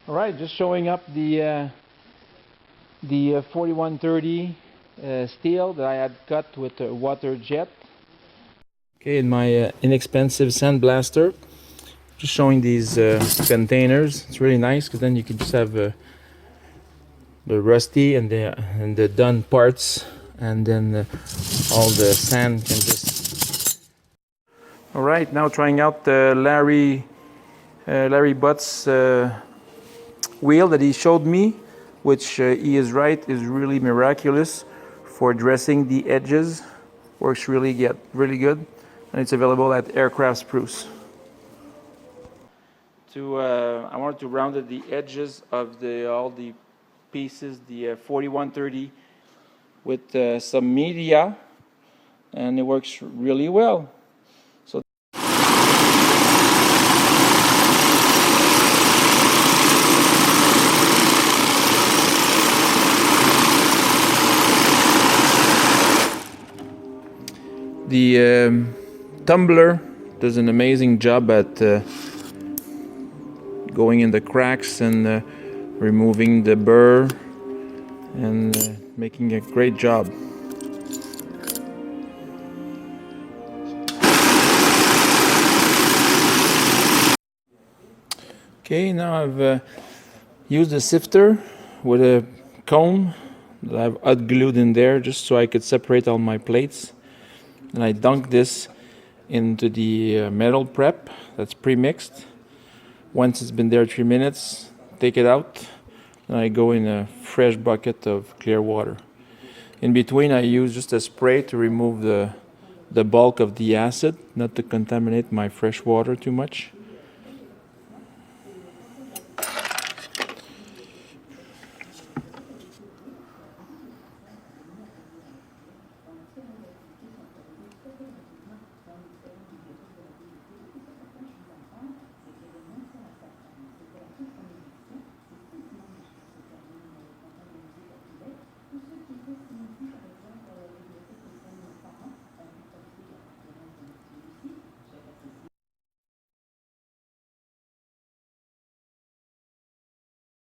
All right, just showing up the 4130 steel that I had cut with a water jet. Okay, in my inexpensive sandblaster, just showing these containers. It's really nice because then you can just have the rusty and the done parts, and then all the sand can just. All right, now trying out the Larry Butt's wheel that he showed me, which he is right, is really miraculous for dressing the edges. Works really good, and it's available at Aircraft Spruce. I wanted to round the edges of all the pieces, the 4130, with some media, and it works really well. So the tumbler does an amazing job at going in the cracks and removing the burr and making a great job. Okay, now I've used a sifter with a comb that I've hot glued in there just so I could separate all my plates. And I dunk this into the metal prep that's pre-mixed. Once it's been there 3 minutes, take it out, and I go in a fresh bucket of clear water. In between, I use just a spray to remove the bulk of the acid, not to contaminate my fresh water too much.